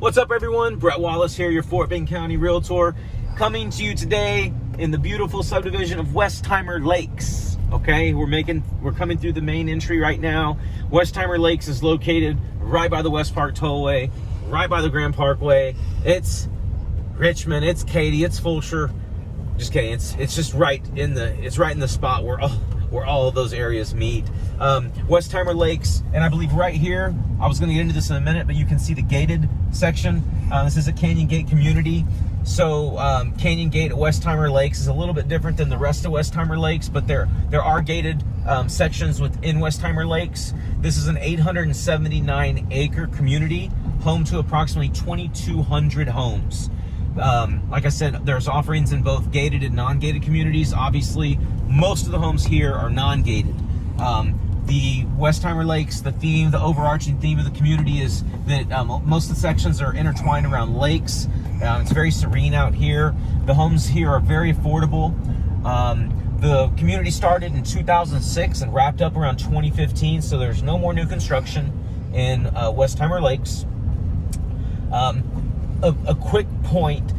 What's up, everyone? Bret Wallace here, your Fort Bend County Realtor, coming to you today in the beautiful subdivision of Westheimer Lakes. Okay, we're coming through the main entry right now. Westheimer Lakes is located right by the West Park Tollway, right by the Grand Parkway. It's Richmond, it's Katy, it's Fulshear. Just kidding. It's just right in the spot where all of those areas meet. Westheimer Lakes, and I believe right here, I was going to get into this in a minute, but you can see the gated section. This is a Canyon Gate community. So Canyon Gate at Westheimer Lakes is a little bit different than the rest of Westheimer Lakes, but there are gated sections within Westheimer Lakes. This is an 879-acre community, home to approximately 2,200 homes. Like I said, there's offerings in both gated and non-gated communities. Obviously, most of the homes here are non-gated. The Westheimer Lakes, the overarching theme of the community is that most of the sections are intertwined around lakes. It's very serene out here. The homes here are very affordable. The community started in 2006 and wrapped up around 2015, so there's no more new construction in Westheimer Lakes. A quick point,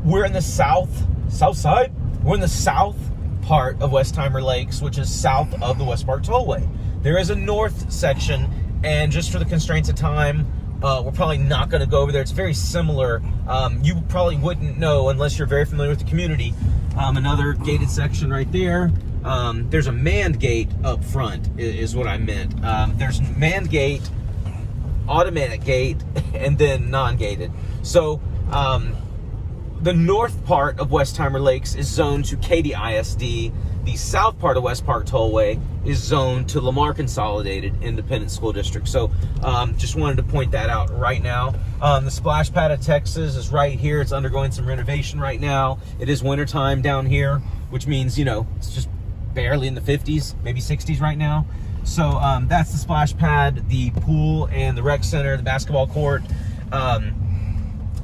we're in the south side. We're in the south part of Westheimer Lakes, which is south of the West Park Tollway. There is a north section, and just for the constraints of time, we're probably not going to go over there. It's very similar. You probably wouldn't know unless you're very familiar with the community. Another gated section right there. There's a manned gate up front, is what I meant. There's manned gate, automatic gate, and then non-gated. So the north part of Westheimer Lakes is zoned to Katy ISD. The south part of West Park Tollway is zoned to Lamar Consolidated Independent School District. So just wanted to point that out right now. The splash pad of Texas is right here. It's undergoing some renovation right now. It is wintertime down here, which means, it's just barely in the 50s, maybe 60s right now. So that's the splash pad, the pool, and the rec center, the basketball court.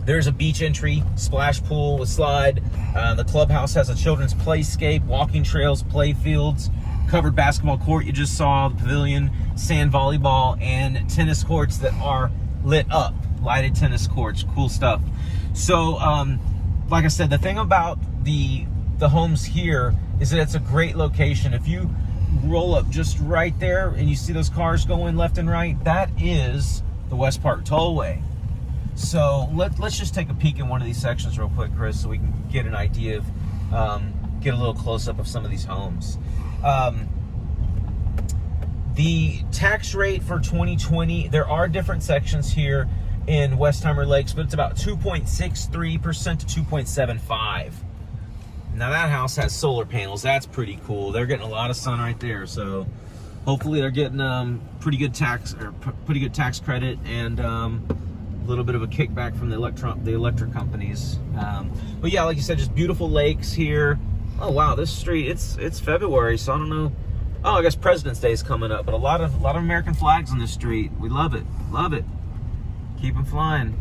There's a beach entry, splash pool with slide. The clubhouse has a children's playscape, walking trails, play fields, covered basketball court you just saw, the pavilion, sand volleyball, and tennis courts that are lit up, lighted tennis courts, cool stuff. So, like I said, the thing about the homes here is that it's a great location. If you roll up just right there and you see those cars going left and right, that is the West Park Tollway. So let's just take a peek in one of these sections real quick, Chris, so we can get an idea of, get a little close-up of some of these homes. The tax rate for 2020, there are different sections here in Westheimer Lakes, but it's about 2.63% to 2.75%. Now that house has solar panels. That's pretty cool. They're getting a lot of sun right there, so hopefully they're getting pretty good tax credit and a little bit of a kickback from the electric companies. But yeah, like you said, just beautiful lakes here. Oh wow, this street, it's February, so I don't know. Oh, I guess President's Day is coming up, but a lot of American flags on this street. We love it, love it. Keep them flying.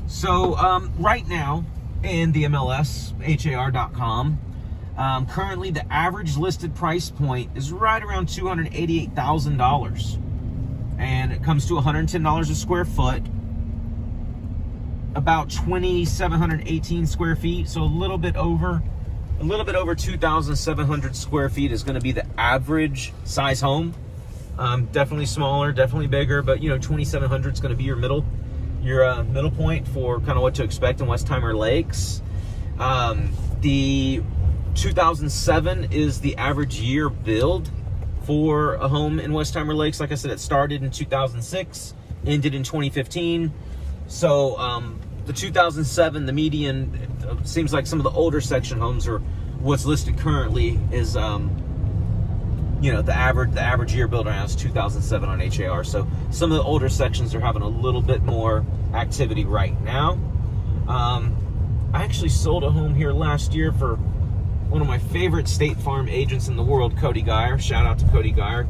So right now in the MLS, har.com, currently the average listed price point is right around $288,000, and it comes to $110 a square foot, about 2,718 square feet. So a little bit over 2,700 square feet is going to be the average size home. Definitely smaller, definitely bigger, but 2,700 is going to be your middle point for kind of what to expect in Westheimer Lakes. The 2007 is the average year build for a home in Westheimer Lakes. Like I said, it started in 2006, ended in 2015. So the 2007, the median, seems like some of the older section homes are what's listed currently is the average year build right now is 2007 on HAR. So some of the older sections are having a little bit more activity right now. I actually sold a home here last year for one of my favorite State Farm agents in the world, Cody Geyer. Shout out to Cody Geyer.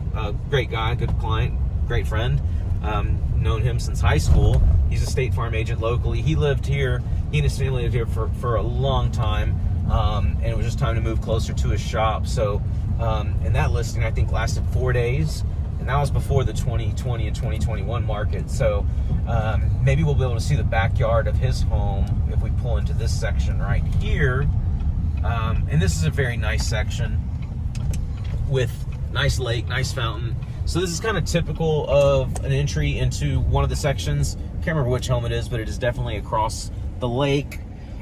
Great guy, good client, great friend. Known him since high school. He's a State Farm agent locally. He lived here, he and his family lived here for a long time. And it was just time to move closer to his shop. So, and that listing I think lasted 4 days. and that was before the 2020 and 2021 market. So maybe we'll be able to see the backyard of his home if we pull into this section right here. And this is a very nice section with nice lake, nice fountain. So this is kind of typical of an entry into one of the sections. Can't remember which home it is, but it is definitely across the lake.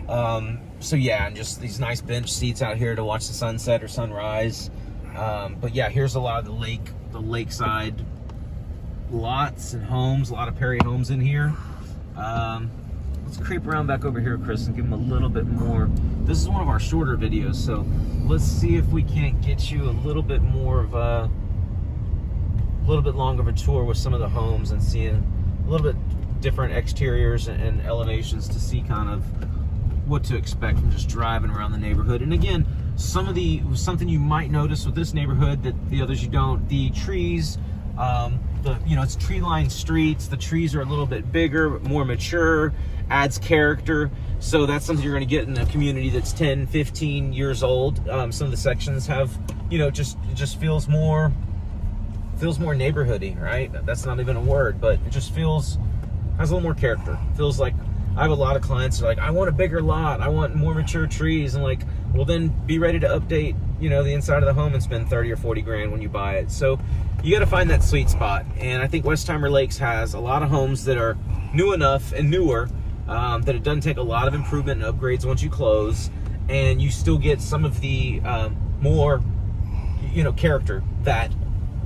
So yeah, and just these nice bench seats out here to watch the sunset or sunrise. But yeah, here's a lot of the lakeside lots and homes, a lot of Perry homes in here. Let's creep around back over here, Chris, and give them a little bit more. This is one of our shorter videos, so let's see if we can't get you a little bit more of a little bit longer of a tour with some of the homes and seeing a little bit different exteriors and elevations to see kind of what to expect from just driving around the neighborhood. And again, something you might notice with this neighborhood that the others you don't, the trees, it's tree-lined streets. The trees are a little bit bigger, more mature, adds character. So that's something you're going to get in a community that's 10, 15 years old. Some of the sections have, it just feels more neighborhoody, right? That's not even a word, but it just has a little more character. Feels like, I have a lot of clients who are like, I want a bigger lot, I want more mature trees. And like, well, then be ready to update, the inside of the home and spend 30 or 40 grand when you buy it. So you got to find that sweet spot. And I think Westheimer Lakes has a lot of homes that are new enough and newer that it doesn't take a lot of improvement and upgrades once you close, and you still get some of the more, character that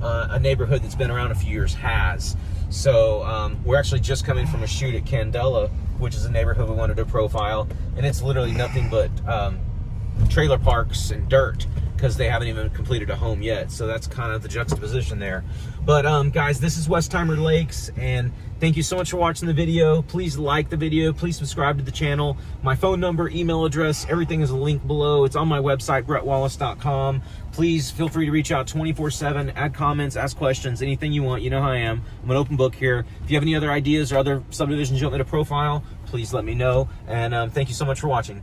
a neighborhood that's been around a few years has. So we're actually just coming from a shoot at Candela, which is a neighborhood we wanted to profile, and it's literally nothing but trailer parks and dirt because they haven't even completed a home yet. So that's kind of the juxtaposition there. But guys, this is Westheimer Lakes, and thank you so much for watching the video. Please like the video, please subscribe to the channel. My phone number, email address, everything is linked below. It's on my website, bretwallace.com. Please feel free to reach out 24/7, add comments, ask questions, anything you want. You know how I am. I'm an open book here. If you have any other ideas or other subdivisions you want me to profile, please let me know. And thank you so much for watching.